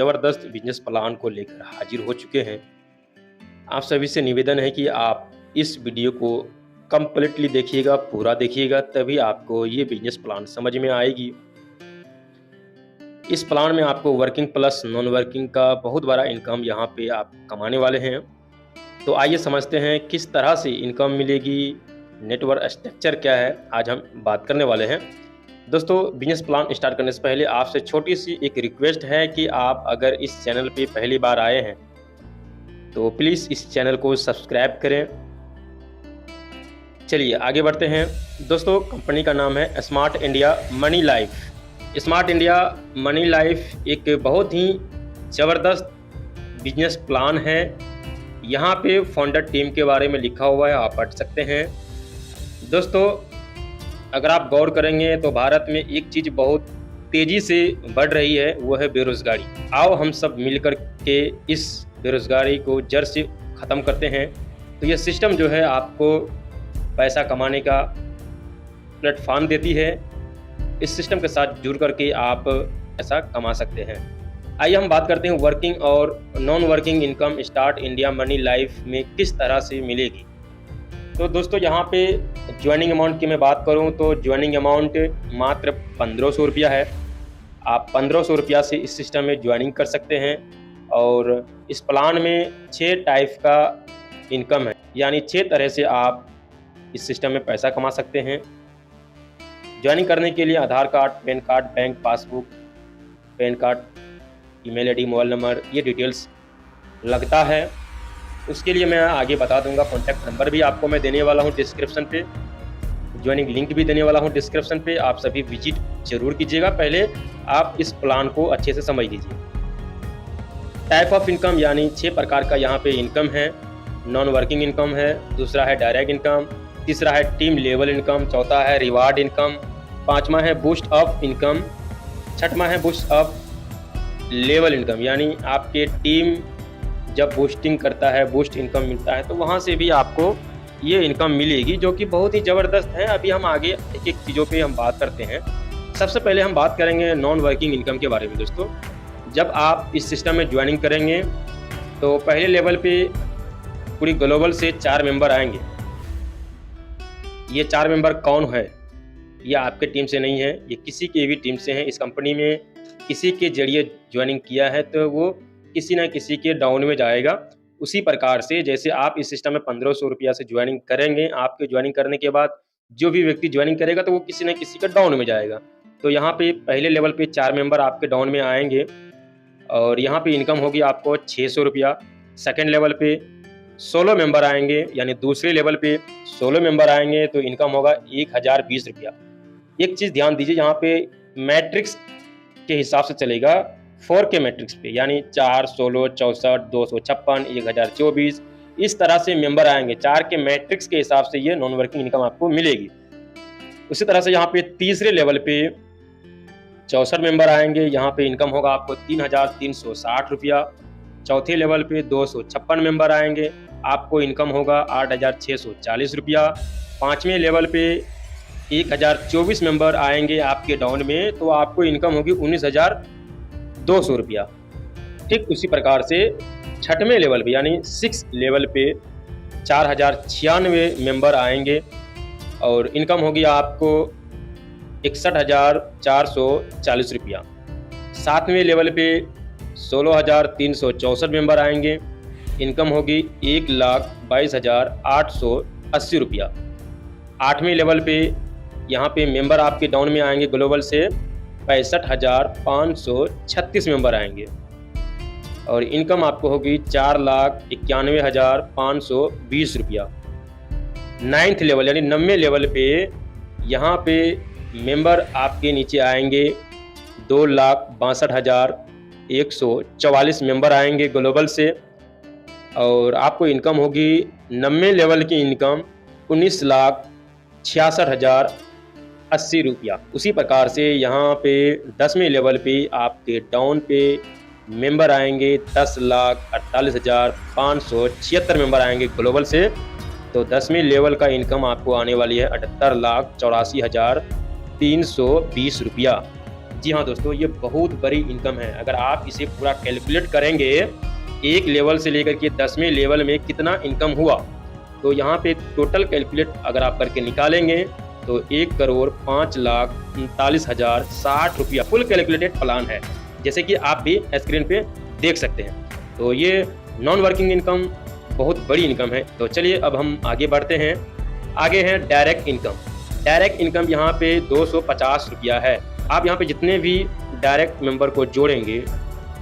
ज़बरदस्त business plan को लेकर हाजिर हो चुके हैं। आप सभी से निवेदन है कि आप इस वीडियो को कंप्लीटली देखिएगा, पूरा देखिएगा, तभी आपको ये बिजनेस प्लान समझ में आएगी। इस प्लान में आपको वर्किंग प्लस नॉन वर्किंग का बहुत बड़ा इनकम यहाँ पे आप कमाने वाले हैं। तो आइए समझते हैं किस तरह से इनकम मिलेगी, नेटवर्क स्ट्रक्चर क्या है, आज हम बात करने वाले हैं। दोस्तों, बिजनेस प्लान स्टार्ट करने से पहले आपसे छोटी सी एक रिक्वेस्ट है कि आप अगर इस चैनल पे पहली बार आए हैं तो प्लीज़ इस चैनल को सब्सक्राइब करें। चलिए आगे बढ़ते हैं। दोस्तों, कंपनी का नाम है smart India money life. Smart India money life एक बहुत ही ज़बरदस्त बिजनेस प्लान है। यहाँ पे फाउंडर टीम के बारे में लिखा हुआ है, आप पढ़ सकते हैं। दोस्तों, अगर आप गौर करेंगे तो भारत में एक चीज़ बहुत तेज़ी से बढ़ रही है, वो है बेरोज़गारी। आओ हम सब मिलकर के इस बेरोज़गारी को जड़ से ख़त्म करते हैं। तो ये सिस्टम जो है आपको पैसा कमाने का प्लेटफॉर्म देती है। इस सिस्टम के साथ जुड़ करके आप पैसा कमा सकते हैं। आइए हम बात करते हैं वर्किंग और non working income start India money life में किस तरह से मिलेगी। तो दोस्तों, यहाँ पे ज्वाइनिंग अमाउंट की मैं बात करूँ तो ज्वाइनिंग अमाउंट मात्र 1500 रुपया है। आप 1500 रुपया से इस सिस्टम में ज्वाइनिंग कर सकते हैं। और इस प्लान में 6 टाइप का इनकम है, यानी 6 तरह से आप इस सिस्टम में पैसा कमा सकते हैं। ज्वाइनिंग करने के लिए Aadhaar card, PAN card, bank passbook, PAN card, email ID, mobile number, ये डिटेल्स लगता है। उसके लिए मैं आगे बता दूंगा। कॉन्टैक्ट नंबर भी आपको मैं देने वाला हूं डिस्क्रिप्शन पे, ज्वाइनिंग लिंक भी देने वाला हूं डिस्क्रिप्शन पे। आप सभी विजिट जरूर कीजिएगा। पहले आप इस प्लान को अच्छे से समझ लीजिए। टाइप ऑफ इनकम, यानी 6 प्रकार का यहाँ पे इनकम है। नॉन वर्किंग इनकम है, दूसरा है डायरेक्ट इनकम, तीसरा है टीम लेवल इनकम, चौथा है रिवार्ड इनकम, पाँचवा है बूस्ट अप इनकम, छठवां है बूस्ट अप लेवल इनकम, यानी आपके टीम जब बूस्टिंग करता है, बूस्ट इनकम मिलता है, तो वहाँ से भी आपको ये इनकम मिलेगी, जो कि बहुत ही ज़बरदस्त है। अभी हम आगे एक एक चीज़ों पे हम बात करते हैं। सबसे पहले हम बात करेंगे नॉन वर्किंग इनकम के बारे में। दोस्तों, जब आप इस सिस्टम में ज्वाइनिंग करेंगे तो पहले लेवल पे पूरी ग्लोबल से 4 मेंबर आएंगे। ये 4 मेंबर कौन है? ये आपके टीम से नहीं है, ये किसी के भी टीम से हैं। इस कंपनी में किसी के जरिए ज्वाइनिंग किया है तो वो किसी न किसी के डाउन में जाएगा। उसी प्रकार से जैसे आप इस सिस्टम में 1500 रुपया से ज्वाइनिंग करेंगे, आपके ज्वाइनिंग करने के बाद जो भी व्यक्ति ज्वाइनिंग करेगा तो वो किसी न किसी का डाउन में जाएगा। तो यहाँ पे पहले लेवल पे 4 मेंबर आपके डाउन में आएंगे और यहाँ पे इनकम होगी आपको 600 रुपया। सेकेंड लेवल पे 16 मेंबर आएंगे, यानी दूसरे लेवल पे 16 मेंबर आएंगे तो इनकम होगा 1020 रुपया। एक चीज़ ध्यान दीजिए, यहाँ पे मैट्रिक्स के हिसाब से चलेगा, 4 के मैट्रिक्स पे, यानी 4, 16, 64, 256, 1024, इस तरह से मेंबर आएंगे। 4 के मैट्रिक्स के हिसाब से ये नॉन वर्किंग इनकम आपको मिलेगी। उसी तरह से यहाँ पे तीसरे लेवल पे 64 मेंबर आएंगे, यहाँ पे इनकम होगा आपको 3360 रुपया। चौथे लेवल पे 256 मेंबर आएंगे, आपको इनकम होगा 8640 रुपया। पाँचवें लेवल पे 1024 मेंबर आएंगे आपके डाउन में, तो आपको इनकम होगी 19200 रुपया। ठीक उसी प्रकार से छठवें लेवल पे, यानी 6 लेवल पे 4096 मेंबर आएंगे और इनकम होगी आपको 61,440 रुपया। सातवें लेवल पे 16,364 मेंबर आएंगे, इनकम होगी 1,22,880 रुपया। आठवें लेवल पे यहाँ पे मेंबर आपके डाउन में आएंगे ग्लोबल से 65,536 मेंबर आएंगे और इनकम आपको होगी 4,91,520 रुपया। नाइन्थ लेवल यानी 90 लेवल पे यहाँ पे मेंबर आपके नीचे आएंगे 2,62,144 मेंबर आएंगे ग्लोबल से और आपको इनकम होगी 90 लेवल की इनकम 19,66,080 रुपया। उसी प्रकार से यहाँ पे 10वें लेवल पे आपके डाउन पे मेंबर आएंगे 10,48,576 मेंबर आएंगे ग्लोबल से। तो 10वें लेवल का इनकम आपको आने वाली है 78,84,320 रुपया। जी हाँ दोस्तों, ये बहुत बड़ी इनकम है। अगर आप इसे पूरा कैलकुलेट करेंगे, एक लेवल से लेकर के 10वें लेवल में कितना इनकम हुआ, तो यहाँ पे टोटल कैलकुलेट अगर आप करके निकालेंगे तो 1,05,39,060 रुपया फुल कैलकुलेटेड प्लान है, जैसे कि आप भी स्क्रीन पे देख सकते हैं। तो ये नॉन वर्किंग इनकम बहुत बड़ी इनकम है। तो चलिए अब हम आगे बढ़ते हैं। आगे है डायरेक्ट इनकम। डायरेक्ट इनकम यहाँ पे 250 रुपया है। आप यहाँ पे जितने भी डायरेक्ट मेंबर को जोड़ेंगे,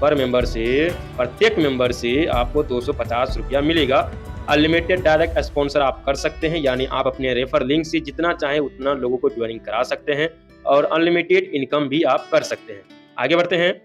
पर मेंबर से, प्रत्येक मेंबर से आपको 250 रुपया मिलेगा। अनलिमिटेड डायरेक्ट स्पॉन्सर आप कर सकते हैं, यानी आप अपने रेफर लिंक से जितना चाहें उतना लोगों को ज्वाइनिंग करा सकते हैं और अनलिमिटेड इनकम भी आप कर सकते हैं। आगे बढ़ते हैं।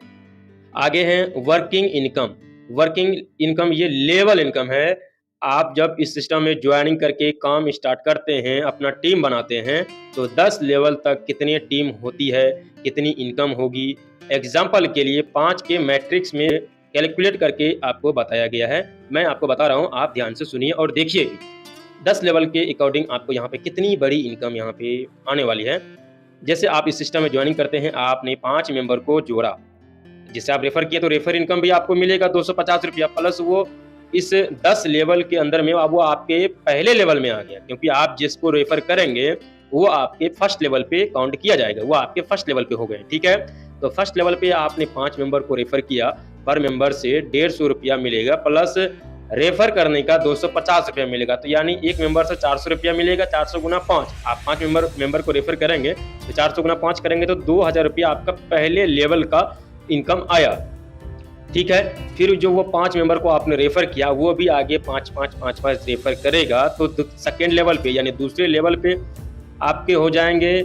आगे है वर्किंग इनकम। वर्किंग इनकम ये लेवल इनकम है। आप जब इस सिस्टम में ज्वाइनिंग करके काम स्टार्ट करते हैं, अपना टीम बनाते हैं, तो 10 लेवल तक कितनी टीम होती है, कितनी इनकम होगी, एग्जाम्पल के लिए 5 के मैट्रिक्स में कैलकुलेट करके आपको बताया गया है। मैं आपको बता रहा हूँ, आप ध्यान से सुनिए और देखिए 10 लेवल के अकॉर्डिंग आपको यहाँ पे कितनी बड़ी इनकम यहाँ पे आने वाली है। जैसे आप इस सिस्टम में ज्वाइनिंग करते हैं, आपने 5 मेंबर को जोड़ा, जिससे आप रेफर किए, तो रेफर इनकम भी आपको मिलेगा 250 रुपया, प्लस वो इस 10 लेवल के अंदर में वो आपके पहले लेवल में आ गया, क्योंकि आप जिसको रेफर करेंगे वो आपके फर्स्ट लेवल पे काउंट किया जाएगा, वो आपके फर्स्ट लेवल पे हो गए। ठीक है, तो फर्स्ट लेवल पे आपने 5 मेंबर को रेफर किया, पर मेंबर से 150 रुपया मिलेगा, प्लस रेफर करने का 250 रुपया मिलेगा। तो यानी एक मेंबर से 400 रुपया मिलेगा। 400 गुना 5, आप 5 मेंबर को रेफर करेंगे तो 400 गुना 5 करेंगे तो 2000 रुपया आपका पहले लेवल का इनकम आया। ठीक है, फिर जो वो 5 मेंबर को आपने रेफर किया, वो भी आगे 5 रेफर करेगा, तो सेकेंड लेवल पे यानी दूसरे लेवल पे आपके हो जाएंगे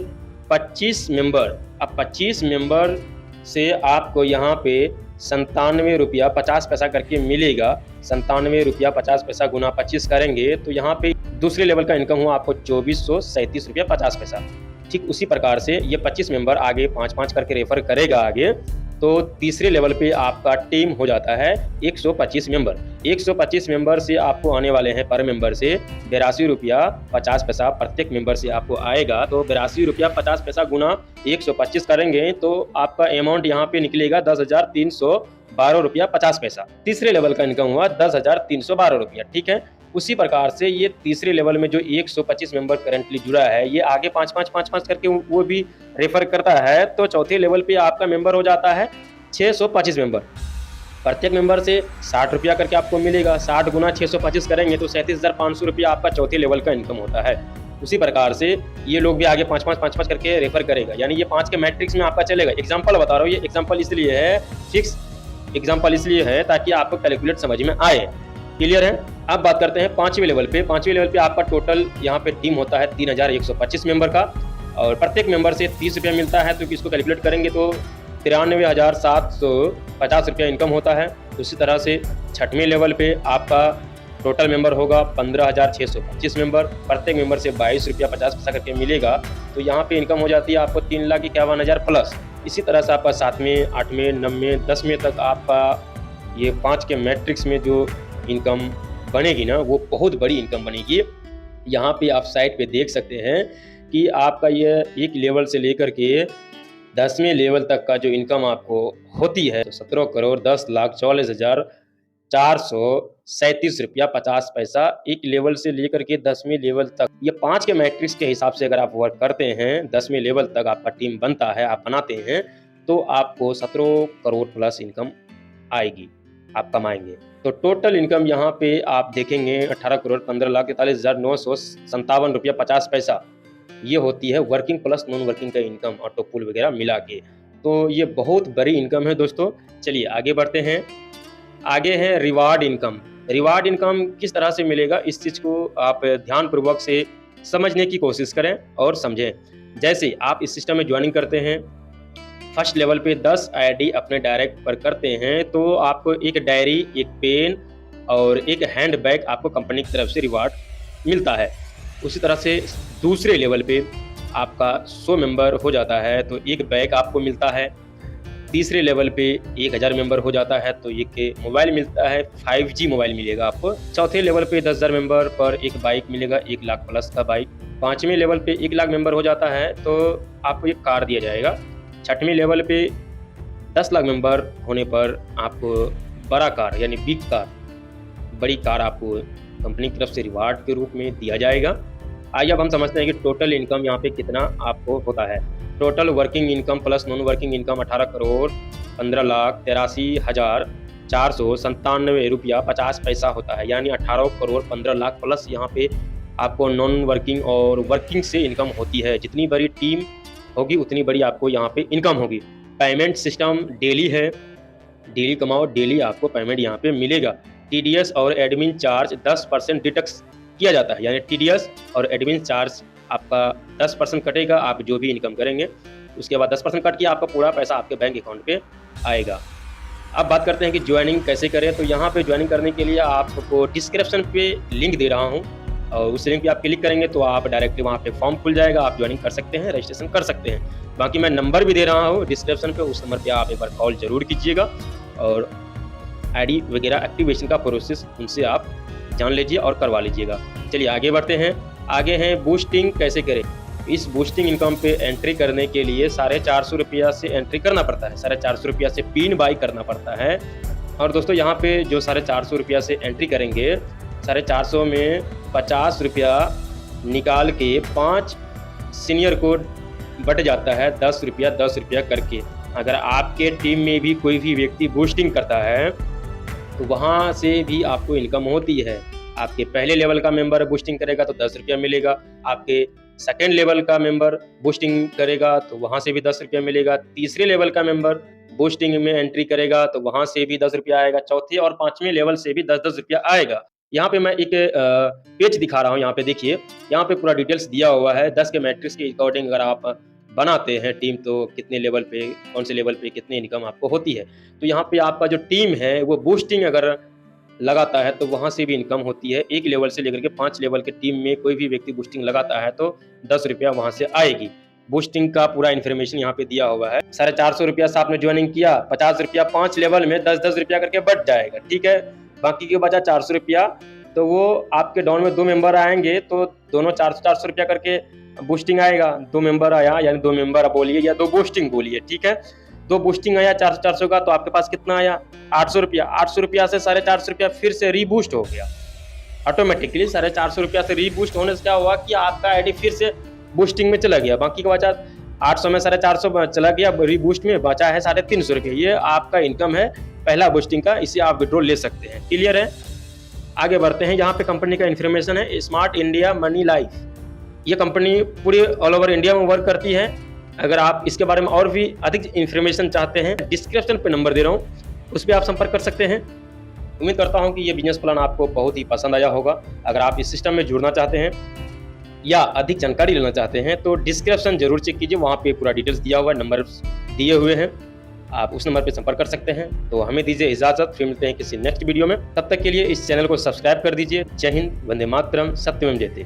25 मेंबर। अब 25 मेंबर से आपको यहाँ पे 97 रुपया 50 पैसा करके मिलेगा। 97 रुपया 50 पैसा गुना 25 करेंगे तो यहाँ पे दूसरे लेवल का इनकम हुआ आपको 2437 रुपया 50 पैसा। ठीक उसी प्रकार से ये 25 मेंबर आगे 5 करके रेफर करेगा आगे, तो तीसरे लेवल पे आपका टीम हो जाता है 125 मेंबर। 125 मेंबर से आपको आने वाले हैं पर मेंबर से 82 रुपया 50 पैसा प्रत्येक मेंबर से आपको आएगा। तो 82 रुपया 50 पैसा गुना 125 करेंगे तो आपका अमाउंट यहाँ पे निकलेगा 10,312 रुपया 50 पैसा। तीसरे लेवल का इनकम हुआ 10,312 रुपया। ठीक है, उसी प्रकार से ये तीसरे लेवल में जो 125 मेंबर करंटली जुड़ा है, ये आगे 5 करके वो भी रेफर करता है, तो चौथे लेवल पे आपका मेंबर हो जाता है 625 मेंबर। प्रत्येक मेंबर से 60 रुपया करके आपको मिलेगा। 60 गुना 625 करेंगे तो 37,500 रुपया आपका चौथे लेवल का इनकम होता है। उसी प्रकार से ये लोग भी आगे 5 करके रेफर करेगा, यानी ये 5 के मैट्रिक्स में आपका चलेगा। एग्जाम्पल बता रहा हूँ, ये एग्जाम्पल इसलिए है, फिक्स एग्जाम्पल इसलिए है ताकि आपको कैलकुलेट समझ में आए। क्लियर है। अब बात करते हैं 5वें लेवल पे। 5वें लेवल पे आपका टोटल यहाँ पे टीम होता है 3,125 मेंबर का, और प्रत्येक मेंबर से 30 रुपया मिलता है, तो इसको कैलकुलेट करेंगे तो 93,750 रुपया इनकम होता है। उसी तरह से 6वें लेवल पे आपका टोटल मेंबर होगा 15,625 मेंबर, प्रत्येक मेंबर से 22 रुपया 50 पैसा करके मिलेगा, तो यहाँ पे इनकम हो जाती है आपको 3,51,000 प्लस। इसी तरह से आपका 7वें, 8वें, 9वें, 10वें तक आपका ये 5 के मैट्रिक्स में जो इनकम बनेगी ना, वो बहुत बड़ी इनकम बनेगी। यहाँ पे आप साइट पे देख सकते हैं कि आपका ये एक लेवल से लेकर के 10वें लेवल तक का जो इनकम आपको होती है, तो 17,10,44,437 रुपया 50 पैसा एक लेवल से लेकर के 10वें लेवल तक। ये 5 के मैट्रिक्स के हिसाब से अगर आप वर्क करते हैं, 10वें लेवल तक आपका टीम बनता है, आप बनाते हैं, तो आपको 17 करोड़ प्लस इनकम आएगी, आप कमाएंगे। तो टोटल इनकम यहाँ पे आप देखेंगे 18,43,41,957 रुपया 50 पैसा, ये होती है वर्किंग प्लस नॉन वर्किंग का इनकम, ऑटो पुल वगैरह मिला के। तो ये बहुत बड़ी इनकम है दोस्तों। चलिए आगे बढ़ते हैं। आगे है रिवार्ड इनकम। रिवार्ड इनकम किस तरह से मिलेगा, इस चीज़ को आप ध्यानपूर्वक से समझने की कोशिश करें और समझें। जैसे आप इस सिस्टम में ज्वाइनिंग करते हैं, फर्स्ट लेवल पे 10 आईडी अपने डायरेक्ट पर करते हैं, तो आपको एक डायरी, एक पेन और एक हैंड बैग आपको कंपनी की तरफ से रिवार्ड मिलता है। उसी तरह से दूसरे लेवल पे आपका 100 मेंबर हो जाता है तो एक बैग आपको मिलता है। तीसरे लेवल पे 1000 मेंबर हो जाता है तो एक मोबाइल मिलता है, 5G मोबाइल मिलेगा आपको। चौथे लेवल पे 10,000 मेंबर पर एक बाइक मिलेगा, 1 लाख प्लस का बाइक। 5वें लेवल पे 1 लाख मेंबर हो जाता है तो आपको एक कार दिया जाएगा। छठवीं लेवल पे 10 लाख मेंबर होने पर आपको बड़ा कार यानी बिग कार, बड़ी कार आपको कंपनी की तरफ से रिवार्ड के रूप में दिया जाएगा। आइए अब हम समझते हैं कि टोटल इनकम यहाँ पे कितना आपको होता है। Total working income plus non working income 18,15,83,497 रुपया 50 पैसा होता है, यानी 18 करोड़ 15 लाख प्लस यहाँ पे आपको नॉन वर्किंग और वर्किंग से इनकम होती है। जितनी बड़ी टीम होगी उतनी बड़ी आपको यहाँ पे इनकम होगी। पेमेंट सिस्टम डेली है, डेली कमाओ डेली आपको पेमेंट यहाँ पे मिलेगा। TDS और एडमिन चार्ज 10% डिडक्ट किया जाता है, यानी TDS और एडमिन चार्ज आपका 10% कटेगा आप जो भी इनकम करेंगे, उसके बाद 10% कट के आपका पूरा पैसा आपके बैंक अकाउंट पे आएगा। अब बात करते हैं कि ज्वाइनिंग कैसे करें। तो यहाँ पे ज्वाइनिंग करने के लिए आपको डिस्क्रिप्शन पे लिंक दे रहा हूँ और उस लिंक पे आप क्लिक करेंगे तो आप डायरेक्टली वहाँ पे फॉर्म खुल जाएगा, आप ज्वाइनिंग कर सकते हैं, रजिस्ट्रेशन कर सकते हैं। बाकी मैं नंबर भी दे रहा हूँ डिस्क्रिप्शन पे, उस नंबर पे आप एक बार कॉल जरूर कीजिएगा और ID वगैरह एक्टिवेशन का प्रोसेस उनसे आप जान लीजिए और करवा लीजिएगा। चलिए आगे बढ़ते हैं। आगे हैं बूस्टिंग कैसे करें। इस बूस्टिंग इनकम पे एंट्री करने के लिए 450 रुपया से एंट्री करना पड़ता है, 450 रुपया से पिन बाई करना पड़ता है। और दोस्तों यहाँ पे जो 450 रुपया से एंट्री करेंगे, 450 में 50 रुपया निकाल के 5 सीनियर को बट जाता है 10 रुपया करके। अगर आपके टीम में भी कोई भी व्यक्ति बूस्टिंग करता है तो वहाँ से भी आपको इनकम होती है। आपके पहले लेवल का मेंबर बूस्टिंग करेगा तो 10 रुपया मिलेगा, आपके सेकेंड लेवल का मेंबर बूस्टिंग करेगा तो वहाँ से भी 10 रुपया मिलेगा, तीसरे लेवल का मेंबर बूस्टिंग में एंट्री करेगा तो वहाँ से भी 10 रुपया आएगा, चौथे और पांचवें लेवल से भी 10-10 रुपया आएगा। यहाँ पे मैं एक पेज दिखा रहा हूँ, यहाँ पे देखिए, यहाँ पे पूरा डिटेल्स दिया हुआ है। 10 के मैट्रिक्स के अकॉर्डिंग अगर आप बनाते हैं टीम तो कितने लेवल पे, कौन से लेवल पे कितनी इनकम आपको होती है। तो यहाँ पे आपका जो टीम है वो बूस्टिंग अगर लगाता है तो वहाँ से भी इनकम होती है। 1 लेवल से लेकर के 5 लेवल के टीम में कोई भी व्यक्ति बूस्टिंग लगाता है तो 10 रुपया वहाँ से आएगी। बूस्टिंग का पूरा इन्फॉर्मेशन यहाँ पे दिया हुआ है। 450 रुपया से आपने ज्वाइनिंग किया, 50 रुपया 5 लेवल में 10-10 रुपया करके बढ़ जाएगा, ठीक है। बाकी के बचा 400 रुपया, तो वो आपके डाउन में 2 मेंबर आएंगे तो दोनों 400 रुपया करके बूस्टिंग आएगा। 2 मेंबर आया यानी 2 मेंबर बोलिए या 2 बूस्टिंग बोलिए, ठीक है। 2 बूस्टिंग आया 400 का, तो आपके पास कितना आया 800 रुपया। 800 रुपया से 450 रुपया फिर से रीबूस्ट हो गया ऑटोमेटिकली। 450 रुपया से रीबूस्ट होने से क्या हुआ कि आपका आईडी फिर से बूस्टिंग में चला गया। बाकी का बचा 800 में 450 चला गया रीबूस्ट में, बचा है 350 रुपये। ये आपका इनकम है पहला बूस्टिंग का, इसे आप विड्रॉ ले सकते हैं। क्लियर है। आगे बढ़ते हैं। यहाँ पे कंपनी का इन्फॉर्मेशन है स्मार्ट इंडिया मनी लाइफ। ये कंपनी पूरी ऑल ओवर इंडिया में वर्क करती है। अगर आप इसके बारे में और भी अधिक इन्फॉर्मेशन चाहते हैं, डिस्क्रिप्शन पे नंबर दे रहा हूँ, उस पर आप संपर्क कर सकते हैं। उम्मीद करता हूँ कि ये बिजनेस प्लान आपको बहुत ही पसंद आया होगा। अगर आप इस सिस्टम में जुड़ना चाहते हैं या अधिक जानकारी लेना चाहते हैं तो डिस्क्रिप्शन जरूर चेक कीजिए, वहाँ पे पूरा डिटेल्स दिया हुआ है, नंबर दिए हुए हैं, आप उस नंबर पे संपर्क कर सकते हैं। तो हमें दीजिए इजाज़त, फिर मिलते हैं किसी नेक्स्ट वीडियो में। तब तक के लिए इस चैनल को सब्सक्राइब कर दीजिए। जय हिंद, वंदे मातरम, सत्यमेव जयते।